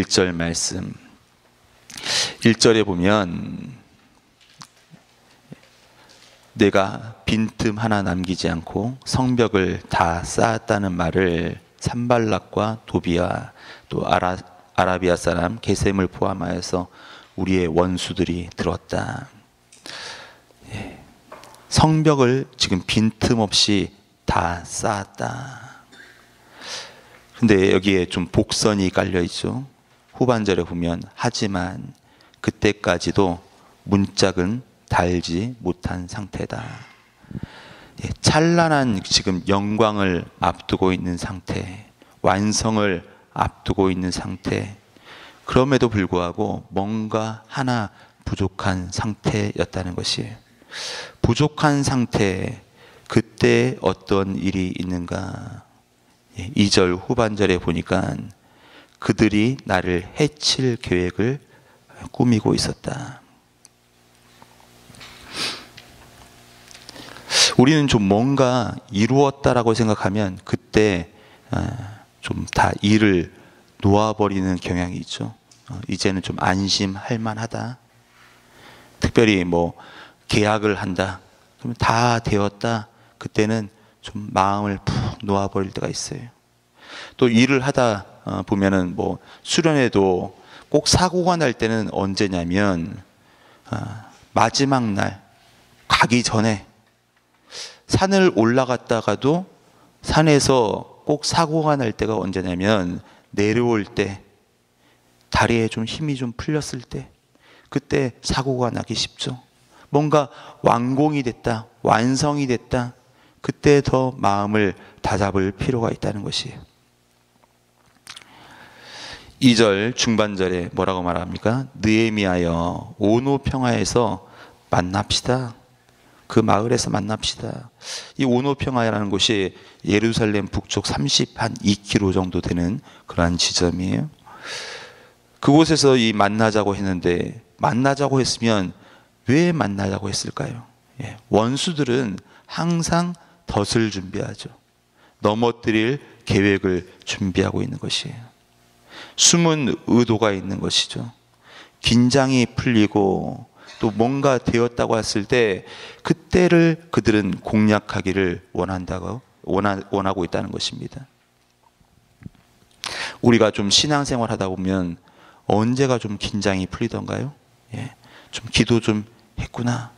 1절 말씀 1절에 보면 내가 빈틈 하나 남기지 않고 성벽을 다 쌓았다는 말을 산발락과 도비아 또 아라비아 사람 게셈을 포함하여서 우리의 원수들이 들었다. 성벽을 지금 빈틈없이 다 쌓았다. 근데 여기에 좀 복선이 깔려 있죠. 후반절에 보면 하지만 그때까지도 문짝은 달지 못한 상태다. 찬란한 지금 영광을 앞두고 있는 상태, 완성을 앞두고 있는 상태, 그럼에도 불구하고 뭔가 하나 부족한 상태였다는 것이에요. 부족한 상태, 그때 어떤 일이 있는가? 2절 후반절에 보니까 그들이 나를 해칠 계획을 꾸미고 있었다. 우리는 좀 뭔가 이루었다라고 생각하면 그때 좀 다 일을 놓아버리는 경향이 있죠. 이제는 좀 안심할 만하다. 특별히 뭐 계약을 한다. 그러면 다 되었다. 그때는 좀 마음을 푹 놓아버릴 때가 있어요. 또 일을 하다 보면은 뭐 수련회도 꼭 사고가 날 때는 언제냐면 마지막 날 가기 전에 산을 올라갔다가도 산에서 꼭 사고가 날 때가 언제냐면 내려올 때 다리에 좀 힘이 좀 풀렸을 때 그때 사고가 나기 쉽죠. 뭔가 완공이 됐다, 완성이 됐다, 그때 더 마음을 다잡을 필요가 있다는 것이에요. 2절 중반절에 뭐라고 말합니까? 느헤미야여 오노 평화에서 만납시다. 그 마을에서 만납시다. 이 오노 평화라는 곳이 예루살렘 북쪽 32km 정도 되는 그러한 지점이에요. 그곳에서 이 만나자고 했는데 만나자고 했으면 왜 만나자고 했을까요? 원수들은 항상 덫을 준비하죠. 넘어뜨릴 계획을 준비하고 있는 것이에요. 숨은 의도가 있는 것이죠. 긴장이 풀리고 또 뭔가 되었다고 했을 때 그때를 그들은 공략하기를 원하고 있다는 것입니다. 우리가 좀 신앙생활 하다 보면 언제가 좀 긴장이 풀리던가요? 좀 기도 좀 했구나,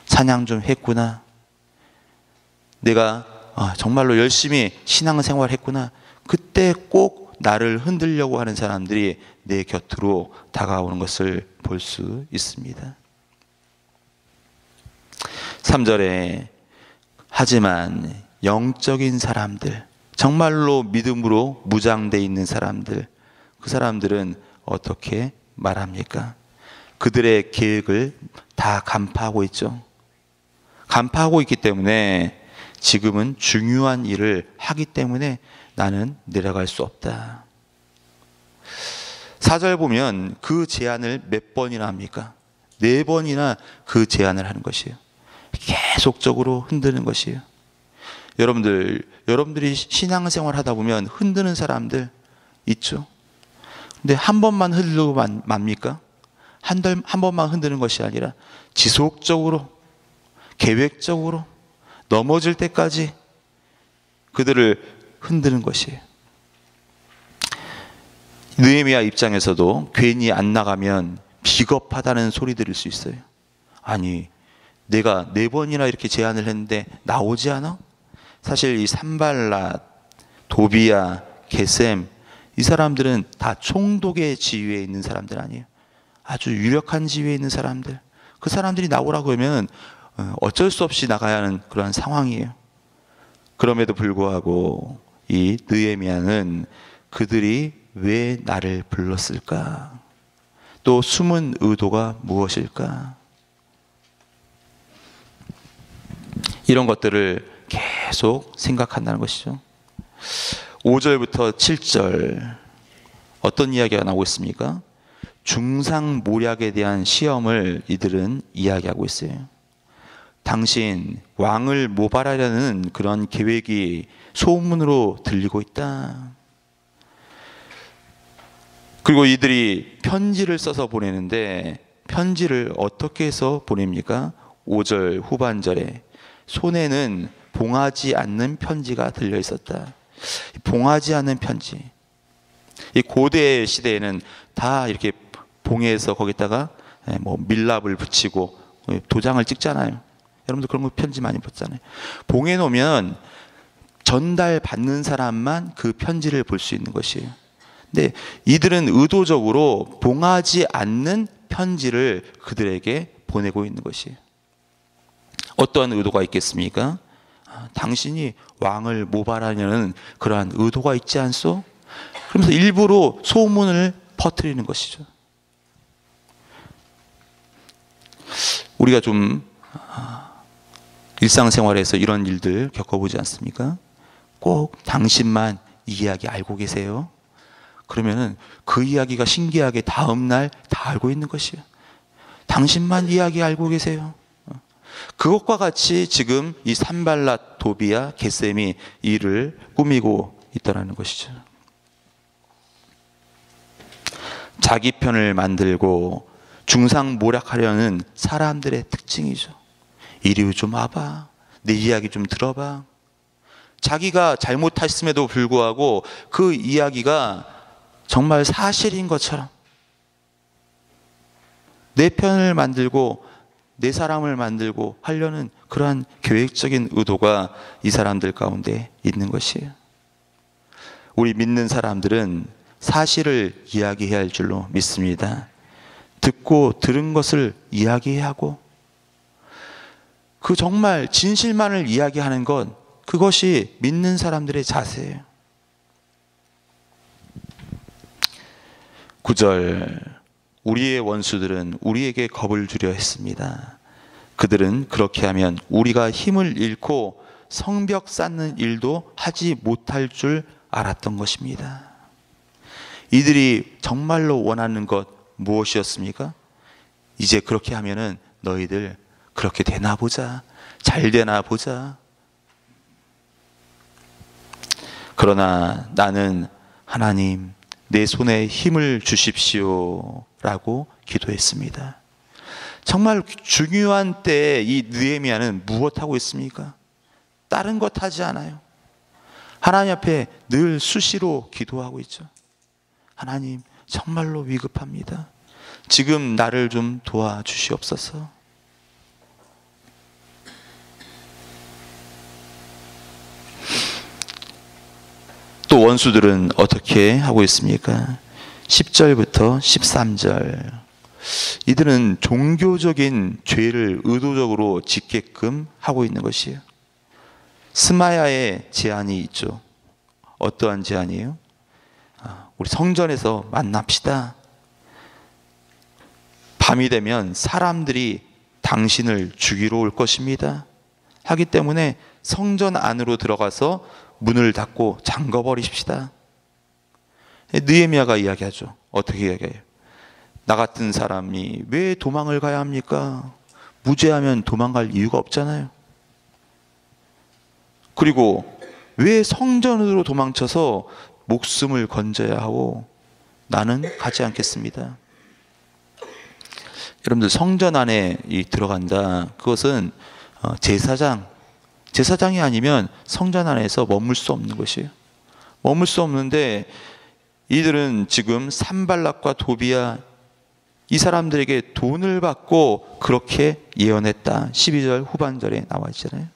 찬양 좀 했구나, 내가 정말로 열심히 신앙생활 했구나, 그때 꼭 나를 흔들려고 하는 사람들이 내 곁으로 다가오는 것을 볼 수 있습니다. 3절에 하지만 영적인 사람들, 정말로 믿음으로 무장되어 있는 사람들, 그 사람들은 어떻게 말합니까? 그들의 계획을 다 간파하고 있죠. 간파하고 있기 때문에 지금은 중요한 일을 하기 때문에 나는 내려갈 수 없다. 4절 보면 그 제안을 몇 번이나 합니까? 4번이나 그 제안을 하는 것이에요. 계속적으로 흔드는 것이에요. 여러분들이 신앙생활 하다 보면 흔드는 사람들 있죠. 근데 한 번만 흔들고 맙니까? 한 번만 흔드는 것이 아니라 지속적으로, 계획적으로 넘어질 때까지 그들을 흔드는 것이에요. 느헤미야 입장에서도 괜히 안 나가면 비겁하다는 소리 들을 수 있어요. 아니, 내가 4번이나 이렇게 제안을 했는데 나오지 않아? 사실 이 산발랏, 도비야, 게셈, 이 사람들은 다 총독의 지위에 있는 사람들 아니에요. 아주 유력한 지위에 있는 사람들. 그 사람들이 나오라고 하면 어쩔 수 없이 나가야 하는 그런 상황이에요. 그럼에도 불구하고 이 느헤미야는 그들이 왜 나를 불렀을까? 또 숨은 의도가 무엇일까? 이런 것들을 계속 생각한다는 것이죠. 5절부터 7절 어떤 이야기가 나오고 있습니까? 중상모략에 대한 시험을 이들은 이야기하고 있어요. 당신 왕을 모발하려는 그런 계획이 소문으로 들리고 있다. 그리고 이들이 편지를 써서 보내는데 편지를 어떻게 해서 보냅니까? 5절 후반절에 손에는 봉하지 않는 편지가 들려 있었다. 봉하지 않는 편지. 이 고대 시대에는 다 이렇게 봉해서 거기다가 뭐 밀랍을 붙이고 도장을 찍잖아요. 여러분들 그런 거 편지 많이 봤잖아요. 봉해 놓으면 전달 받는 사람만 그 편지를 볼 수 있는 것이에요. 근데 이들은 의도적으로 봉하지 않는 편지를 그들에게 보내고 있는 것이에요. 어떠한 의도가 있겠습니까? 당신이 왕을 모발하려는 그러한 의도가 있지 않소? 그러면서 일부러 소문을 퍼뜨리는 것이죠. 우리가 좀 일상생활에서 이런 일들 겪어보지 않습니까? 꼭 당신만 이 이야기 알고 계세요. 그러면은 그 이야기가 신기하게 다음날 다 알고 있는 것이에요. 당신만 이야기 알고 계세요. 그것과 같이 지금 이 산발랏, 도비아, 게셈이 일을 꾸미고 있다는 것이죠. 자기 편을 만들고 중상모략하려는 사람들의 특징이죠. 이리 좀 와봐. 내 이야기 좀 들어봐. 자기가 잘못했음에도 불구하고 그 이야기가 정말 사실인 것처럼 내 편을 만들고 내 사람을 만들고 하려는 그러한 계획적인 의도가 이 사람들 가운데 있는 것이에요. 우리 믿는 사람들은 사실을 이야기해야 할 줄로 믿습니다. 듣고 들은 것을 이야기해야 하고 그 정말 진실만을 이야기하는 것, 그것이 믿는 사람들의 자세예요. 9절, 우리의 원수들은 우리에게 겁을 주려 했습니다. 그들은 그렇게 하면 우리가 힘을 잃고 성벽 쌓는 일도 하지 못할 줄 알았던 것입니다. 이들이 정말로 원하는 것 무엇이었습니까? 이제 그렇게 하면은 너희들 그렇게 되나 보자, 잘 되나 보자. 그러나 나는 하나님 내 손에 힘을 주십시오 라고 기도했습니다. 정말 중요한 때에 이 느헤미야는 무엇하고 있습니까? 다른 것 하지 않아요. 하나님 앞에 늘 수시로 기도하고 있죠. 하나님 정말로 위급합니다. 지금 나를 좀 도와주시옵소서. 또 원수들은 어떻게 하고 있습니까? 10절부터 13절. 이들은 종교적인 죄를 의도적으로 짓게끔 하고 있는 것이에요. 스마야의 제안이 있죠. 어떠한 제안이에요? 우리 성전에서 만납시다. 밤이 되면 사람들이 당신을 죽이러 올 것입니다. 하기 때문에 성전 안으로 들어가서 문을 닫고 잠궈 버리십시다. 느헤미야가 이야기하죠. 어떻게 이야기해요? 나 같은 사람이 왜 도망을 가야 합니까? 무죄하면 도망갈 이유가 없잖아요. 그리고 왜 성전으로 도망쳐서 목숨을 건져야 하고 나는 가지 않겠습니다. 여러분들 성전 안에 들어간다. 그것은 제사장이 아니면 성전 안에서 머물 수 없는 것이에요. 머물 수 없는데 이들은 지금 산발락과 도비야 이 사람들에게 돈을 받고 그렇게 예언했다. 12절 후반절에 나와 있잖아요.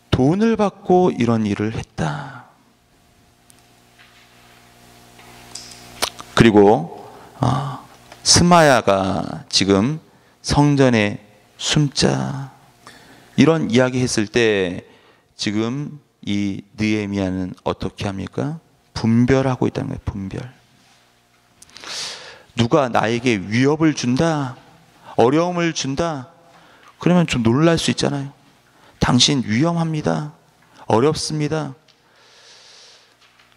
돈을 받고 이런 일을 했다. 그리고 스마야가 지금 성전에 숨자 이런 이야기 했을 때 지금 이 느헤미야는 어떻게 합니까? 분별하고 있다는 거예요. 분별. 누가 나에게 위협을 준다, 어려움을 준다, 그러면 좀 놀랄 수 있잖아요. 당신 위험합니다. 어렵습니다.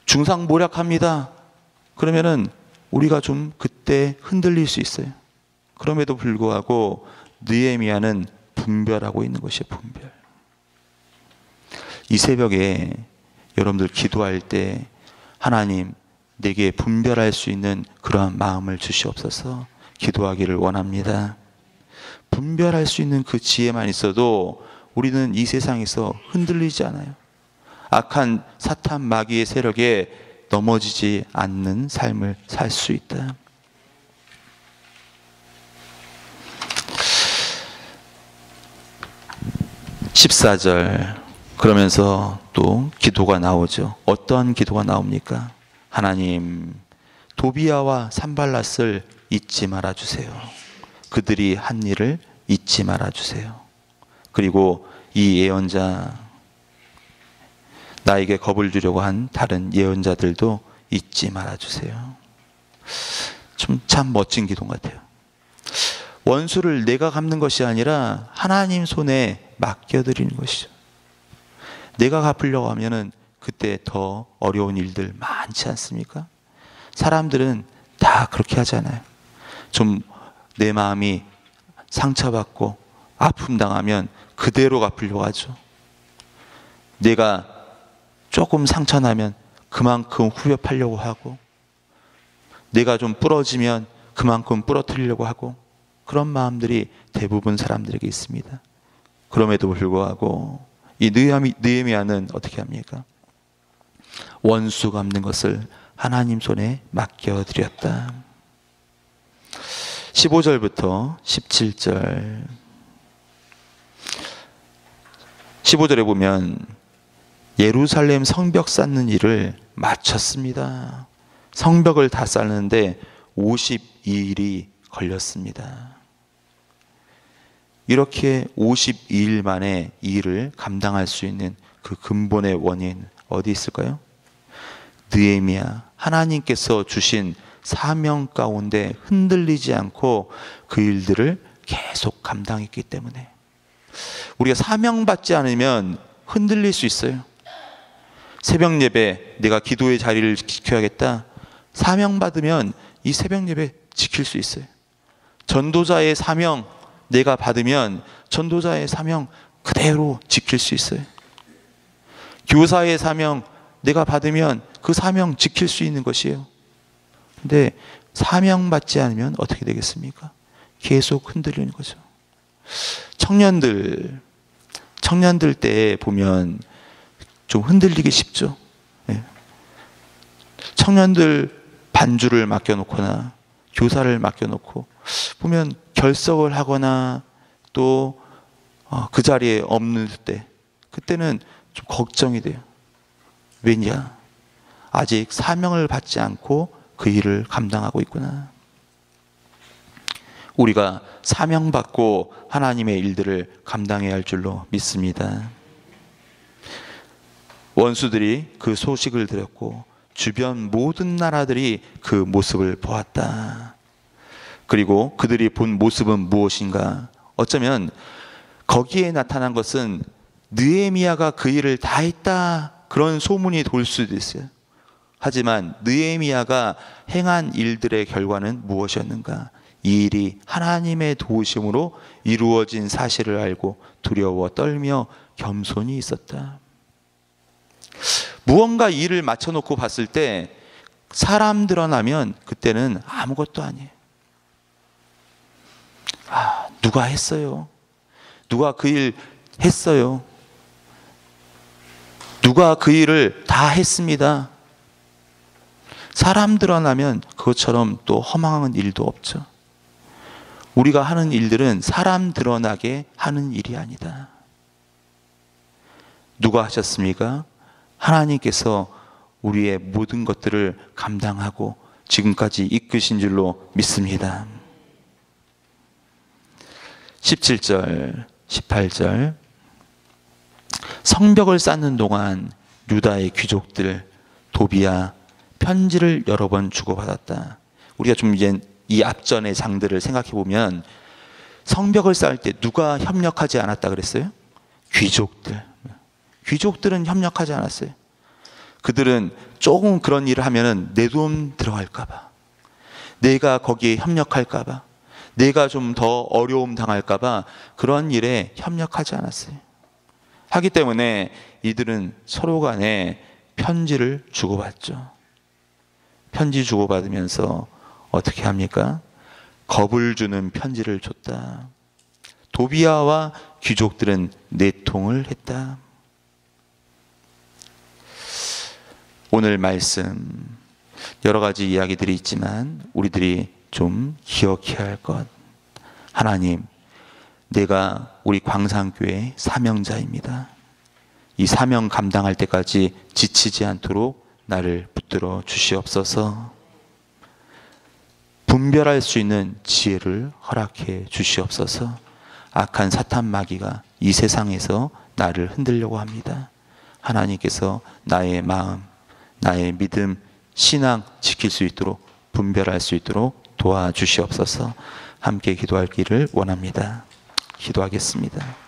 중상모략합니다. 그러면은 우리가 좀 그때 흔들릴 수 있어요. 그럼에도 불구하고 느헤미야는 분별하고 있는 것이에요. 분별. 이 새벽에 여러분들 기도할 때 하나님 내게 분별할 수 있는 그러한 마음을 주시옵소서 기도하기를 원합니다. 분별할 수 있는 그 지혜만 있어도 우리는 이 세상에서 흔들리지 않아요. 악한 사탄 마귀의 세력에 넘어지지 않는 삶을 살 수 있다. 14절 그러면서 또 기도가 나오죠. 어떠한 기도가 나옵니까? 하나님, 도비아와 산발랏을 잊지 말아주세요. 그들이 한 일을 잊지 말아주세요. 그리고 이 예언자, 나에게 겁을 주려고 한 다른 예언자들도 잊지 말아주세요. 참 멋진 기도 같아요. 원수를 내가 갚는 것이 아니라 하나님 손에 맡겨드리는 것이죠. 내가 갚으려고 하면은 그때 더 어려운 일들 많지 않습니까? 사람들은 다 그렇게 하잖아요. 좀 내 마음이 상처받고 아픔 당하면 그대로 갚으려고 하죠. 내가 조금 상처나면 그만큼 후벼파려고 하고, 내가 좀 부러지면 그만큼 부러뜨리려고 하고, 그런 마음들이 대부분 사람들에게 있습니다. 그럼에도 불구하고 이 느헤미야는 어떻게 합니까? 원수 갚는 것을 하나님 손에 맡겨드렸다. 15절부터 17절 15절에 보면 예루살렘 성벽 쌓는 일을 마쳤습니다. 성벽을 다 쌓는데 52일이 걸렸습니다. 이렇게 52일 만에 이 일을 감당할 수 있는 그 근본의 원인 어디 있을까요? 느헤미야, 하나님께서 주신 사명 가운데 흔들리지 않고 그 일들을 계속 감당했기 때문에. 우리가 사명받지 않으면 흔들릴 수 있어요. 새벽 예배, 내가 기도의 자리를 지켜야겠다. 사명받으면 이 새벽 예배 지킬 수 있어요. 전도자의 사명 내가 받으면 전도자의 사명 그대로 지킬 수 있어요. 교사의 사명 내가 받으면 그 사명 지킬 수 있는 것이에요. 근데 사명받지 않으면 어떻게 되겠습니까? 계속 흔들리는 거죠. 청년들 때 보면 좀 흔들리기 쉽죠. 청년들 반주를 맡겨놓거나 교사를 맡겨놓고 보면 결석을 하거나 또 그 자리에 없는 때, 그때는 좀 걱정이 돼요. 왜냐? 아직 사명을 받지 않고 그 일을 감당하고 있구나. 우리가 사명받고 하나님의 일들을 감당해야 할 줄로 믿습니다. 원수들이 그 소식을 들었고 주변 모든 나라들이 그 모습을 보았다. 그리고 그들이 본 모습은 무엇인가? 어쩌면 거기에 나타난 것은 느헤미야가 그 일을 다 했다, 그런 소문이 돌 수도 있어요. 하지만 느헤미야가 행한 일들의 결과는 무엇이었는가? 이 일이 하나님의 도우심으로 이루어진 사실을 알고 두려워 떨며 겸손히 있었다. 무언가 일을 맞춰놓고 봤을 때 사람 드러나면 그때는 아무것도 아니에요. 누가 했어요? 누가 그 일 했어요? 누가 그 일을 다 했습니다. 사람 드러나면 그것처럼 또 허망한 일도 없죠. 우리가 하는 일들은 사람 드러나게 하는 일이 아니다. 누가 하셨습니까? 하나님께서 우리의 모든 것들을 감당하고 지금까지 이끄신 줄로 믿습니다. 17절, 18절 성벽을 쌓는 동안 유다의 귀족들 도비야 편지를 여러 번 주고받았다. 우리가 좀 이제 이 앞전의 장들을 생각해 보면 성벽을 쌓을 때 누가 협력하지 않았다 그랬어요? 귀족들. 귀족들은 협력하지 않았어요. 그들은 조금 그런 일을 하면은 내 돈 들어갈까 봐, 내가 거기에 협력할까 봐, 내가 좀 더 어려움 당할까 봐 그런 일에 협력하지 않았어요. 하기 때문에 이들은 서로 간에 편지를 주고받죠. 편지 주고받으면서 어떻게 합니까? 겁을 주는 편지를 줬다. 도비아와 귀족들은 내통을 했다. 오늘 말씀 여러 가지 이야기들이 있지만 우리들이 좀 기억해야 할 것. 하나님, 내가 우리 광산교회 사명자입니다. 이 사명 감당할 때까지 지치지 않도록 나를 붙들어 주시옵소서. 분별할 수 있는 지혜를 허락해 주시옵소서. 악한 사탄 마귀가 이 세상에서 나를 흔들려고 합니다. 하나님께서 나의 마음, 나의 믿음, 신앙 지킬 수 있도록, 분별할 수 있도록 도와주시옵소서. 함께 기도할 길을 원합니다. 기도하겠습니다.